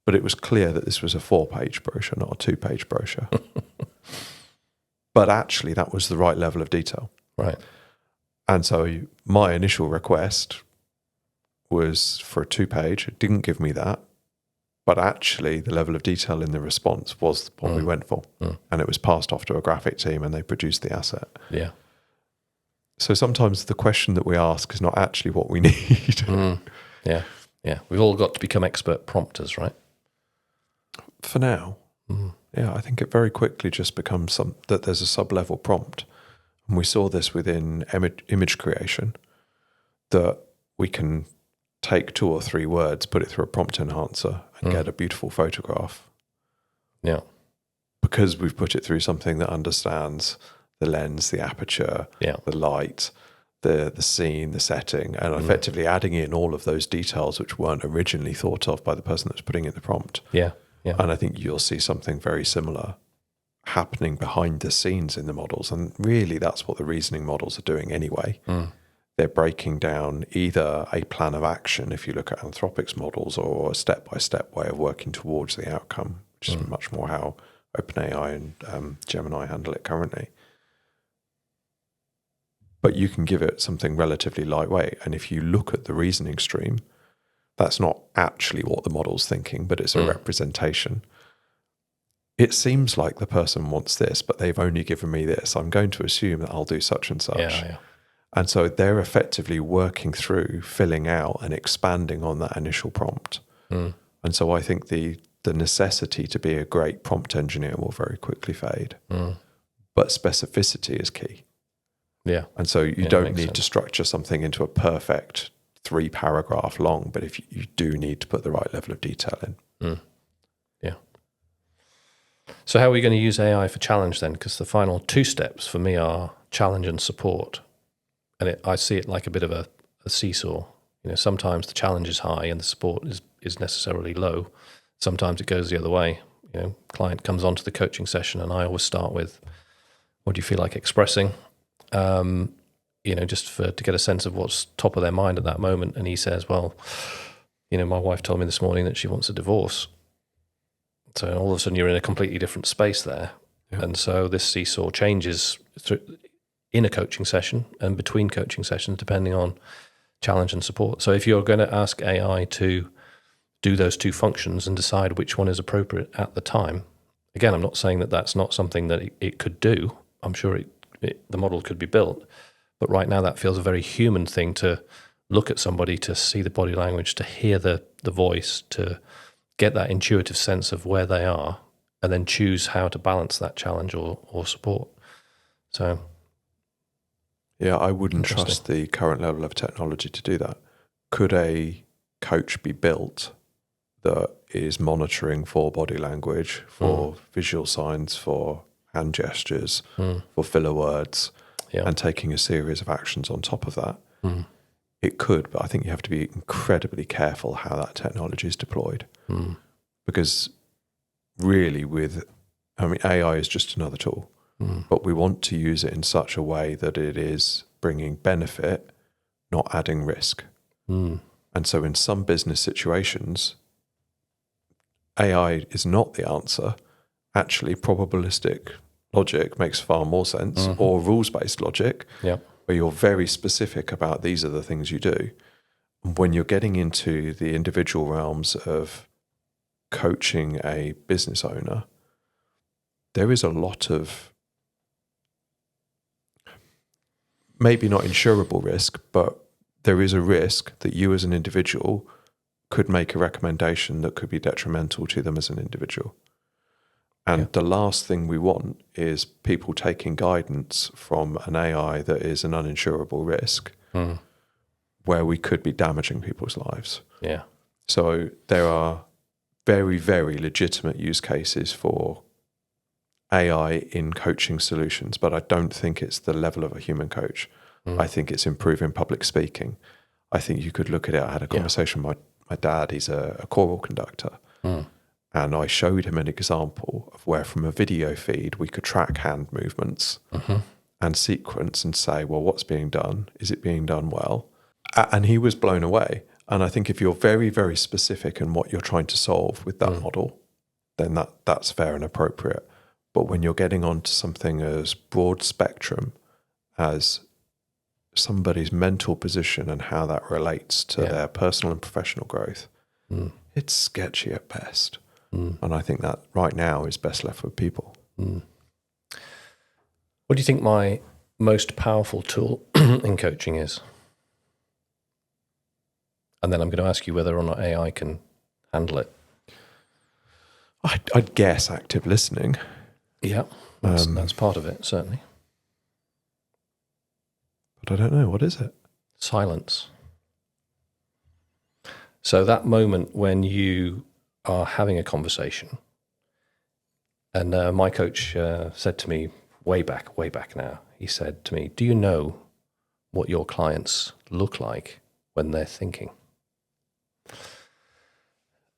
But it was clear that this was a 4-page brochure, not a 2-page brochure. But actually, that was the right level of detail. Right. And so my initial request was for a 2-page. It didn't give me that. But actually, the level of detail in the response was what we went for. And it was passed off to a graphic team and they produced the asset. Yeah. So sometimes the question that we ask is not actually what we need. Yeah. Yeah. We've all got to become expert prompters, right? For now. Yeah, I think it very quickly just becomes that there's a sub-level prompt. And we saw this within image creation, that we can take 2 or 3 words, put it through a prompt enhancer and get a beautiful photograph. Yeah. Because we've put it through something that understands the lens, the aperture, the light, the scene, the setting, and effectively adding in all of those details which weren't originally thought of by the person that's putting in the prompt. Yeah. Yeah. And I think you'll see something very similar happening behind the scenes in the models. And really, that's what the reasoning models are doing anyway. They're breaking down either a plan of action, if you look at Anthropic's models, or a step-by-step way of working towards the outcome, which is much more how OpenAI and Gemini handle it currently. But you can give it something relatively lightweight. And if you look at the reasoning stream, that's not actually what the model's thinking, but it's a representation. It seems like the person wants this, but they've only given me this. I'm going to assume that I'll do such and such. Yeah. And so they're effectively working through, filling out and expanding on that initial prompt. And so I think the necessity to be a great prompt engineer will very quickly fade. But specificity is key. Yeah. And so you don't need to structure something into a perfect 3-paragraph long, but if you do need to put the right level of detail in. Yeah. So how are we going to use AI for challenge then? Because the final 2 steps for me are challenge and support. And I see it like a bit of a seesaw. Sometimes the challenge is high and the support is necessarily low. Sometimes it goes the other way. Client comes onto the coaching session and I always start with, what do you feel like expressing? Just to get a sense of what's top of their mind at that moment. And he says, well, my wife told me this morning that she wants a divorce. So all of a sudden you're in a completely different space there. Yeah. And so this seesaw changes in a coaching session and between coaching sessions, depending on challenge and support. So if you're going to ask AI to do those 2 functions and decide which one is appropriate at the time, again, I'm not saying that that's not something that it could do. I'm sure the model could be built. But right now that feels a very human thing, to look at somebody, to see the body language, to hear the voice, to get that intuitive sense of where they are, and then choose how to balance that challenge or support. So, yeah, I wouldn't trust the current level of technology to do that. Could a coach be built that is monitoring for body language, for visual signs, for hand gestures, for filler words, and taking a series of actions on top of that? It could, but I think you have to be incredibly careful how that technology is deployed. Because really AI is just another tool, but we want to use it in such a way that it is bringing benefit, not adding risk. And so in some business situations, AI is not the answer, actually probabilistic logic makes far more sense, or rules-based logic, where you're very specific about these are the things you do. When you're getting into the individual realms of coaching a business owner, there is a lot of maybe not insurable risk, but there is a risk that you as an individual could make a recommendation that could be detrimental to them as an individual. And the last thing we want is people taking guidance from an AI that is an uninsurable risk, where we could be damaging people's lives. Yeah. So there are very, very legitimate use cases for AI in coaching solutions, but I don't think it's the level of a human coach. I think it's improving public speaking. I think you could look at it. I had a conversation with my dad. He's a choral conductor. And I showed him an example of where from a video feed we could track hand movements and sequence and say, well, what's being done? Is it being done well? And he was blown away. And I think if you're very, very specific in what you're trying to solve with that model, then that's fair and appropriate. But when you're getting onto something as broad spectrum as somebody's mental position and how that relates to their personal and professional growth, it's sketchy at best. And I think that right now is best left with people. What do you think my most powerful tool in coaching is? And then I'm going to ask you whether or not AI can handle it. I'd guess active listening. Yeah, that's part of it, certainly. But I don't know. What is it? Silence. So that moment when you are having a conversation, and my coach said to me way back now, he said to me, do you know what your clients look like when they're thinking?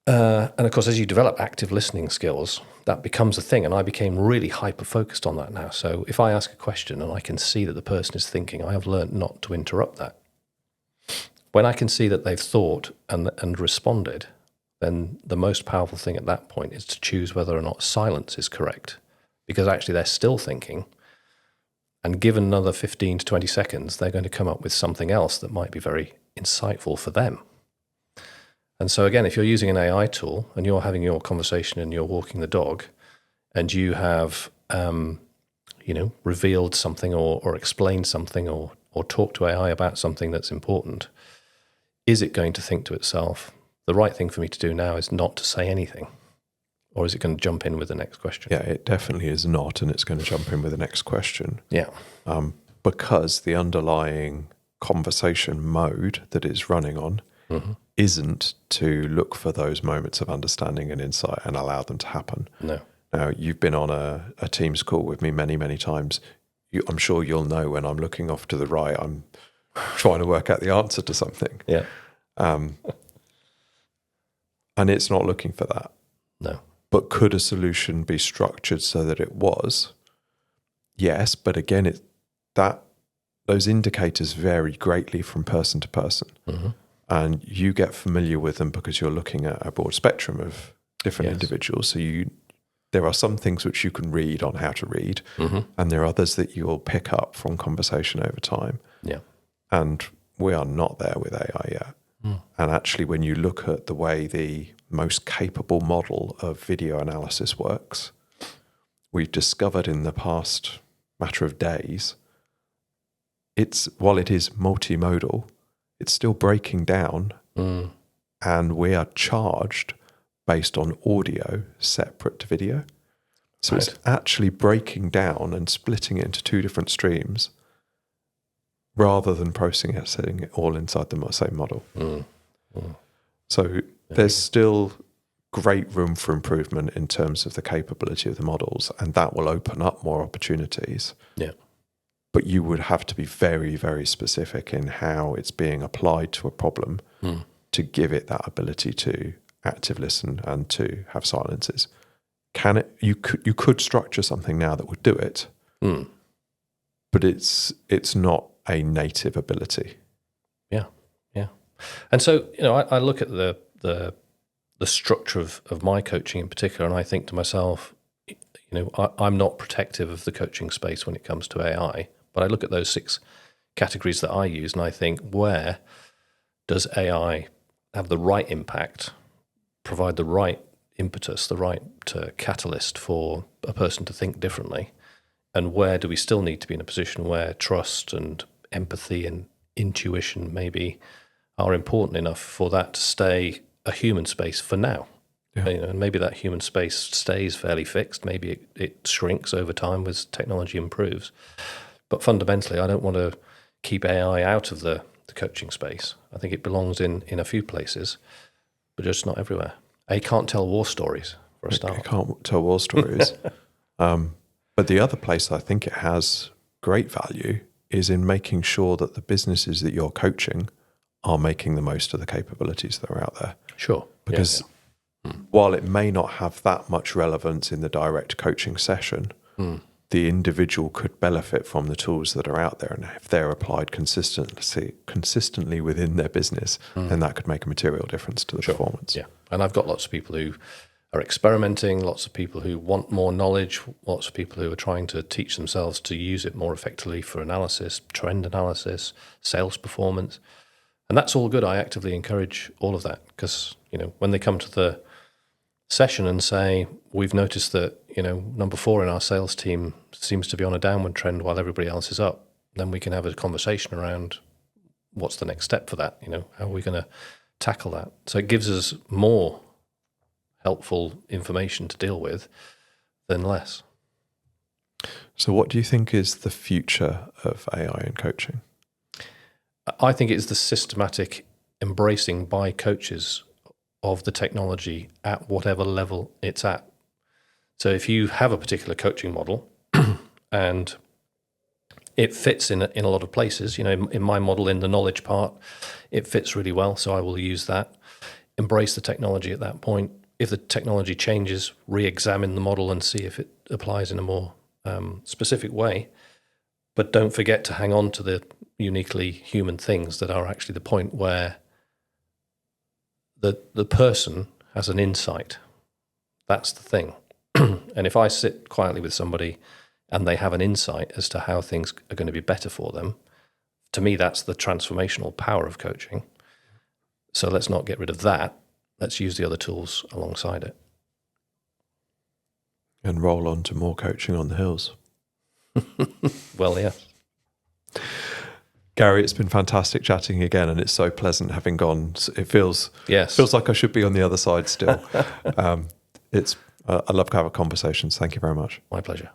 And of course, as you develop active listening skills, that becomes a thing. And I became really hyper-focused on that now. So if I ask a question and I can see that the person is thinking, I have learned not to interrupt that. When I can see that they've thought and responded, then the most powerful thing at that point is to choose whether or not silence is correct. Because actually they're still thinking. And given another 15 to 20 seconds, they're going to come up with something else that might be very insightful for them. And so again, if you're using an AI tool and you're having your conversation and you're walking the dog and you have, revealed something or explained something or talked to AI about something that's important, is it going to think to itself, the right thing for me to do now is not to say anything? Or is it going to jump in with the next question? Yeah, it definitely is not, and it's going to jump in with the next question. Yeah. Because the underlying conversation mode that it's running on isn't to look for those moments of understanding and insight and allow them to happen. No. Now, you've been on a Teams call with me many, many times. I'm sure you'll know when I'm looking off to the right, I'm trying to work out the answer to something. Yeah. And it's not looking for that. No. But could a solution be structured so that it was? Yes, but again, those indicators vary greatly from person to person. And you get familiar with them because you're looking at a broad spectrum of different individuals. So there are some things which you can read on how to read, and there are others that you'll pick up from conversation over time. Yeah. And we are not there with AI yet. And actually, when you look at the way the most capable model of video analysis works, we've discovered in the past matter of days, while it is multimodal, it's still breaking down, and we are charged based on audio separate to video. So it's actually breaking down and splitting it into two different streams rather than processing it all inside the same model. So there's still great room for improvement in terms of the capability of the models, and that will open up more opportunities. Yeah. But you would have to be very, very specific in how it's being applied to a problem to give it that ability to active listen and to have silences. You could structure something now that would do it, but it's not a native ability. Yeah. And so, I look at the the structure of my coaching in particular, and I think to myself, I'm not protective of the coaching space when it comes to AI, but I look at those 6 categories that I use and I think, where does AI have the right impact, provide the right impetus, the right catalyst for a person to think differently? And where do we still need to be in a position where trust and empathy and intuition maybe are important enough for that to stay a human space for now? Yeah. And maybe that human space stays fairly fixed. Maybe it shrinks over time as technology improves. But fundamentally, I don't want to keep AI out of the coaching space. I think it belongs in a few places, but just not everywhere. It can't tell war stories, for a start. It can't tell war stories. But the other place I think it has great value is in making sure that the businesses that you're coaching are making the most of the capabilities that are out there. Sure. Because while it may not have that much relevance in the direct coaching session, the individual could benefit from the tools that are out there. And if they're applied consistently within their business, then that could make a material difference to the performance. Yeah. And I've got lots of people who are experimenting, lots of people who want more knowledge, lots of people who are trying to teach themselves to use it more effectively for analysis, trend analysis, sales performance. And that's all good. I actively encourage all of that because, when they come to the session and say, we've noticed that, number 4 in our sales team seems to be on a downward trend while everybody else is up, then we can have a conversation around what's the next step for that, how are we going to tackle that? So it gives us more helpful information to deal with than less. So what do you think is the future of AI in coaching? I think it's the systematic embracing by coaches of the technology at whatever level it's at. So if you have a particular coaching model and it fits in a lot of places, in my model, in the knowledge part, it fits really well. So I will use that, embrace the technology at that point. If the technology changes, re-examine the model and see if it applies in a more specific way. But don't forget to hang on to the uniquely human things that are actually the point where the person has an insight. That's the thing. And if I sit quietly with somebody and they have an insight as to how things are going to be better for them, to me, that's the transformational power of coaching. So let's not get rid of that. Let's use the other tools alongside it. And roll on to more coaching on the hills. Well, yeah. Garry, it's been fantastic chatting again, and it's so pleasant having gone. It feels like I should be on the other side still. I love to have conversations. Thank you very much. My pleasure.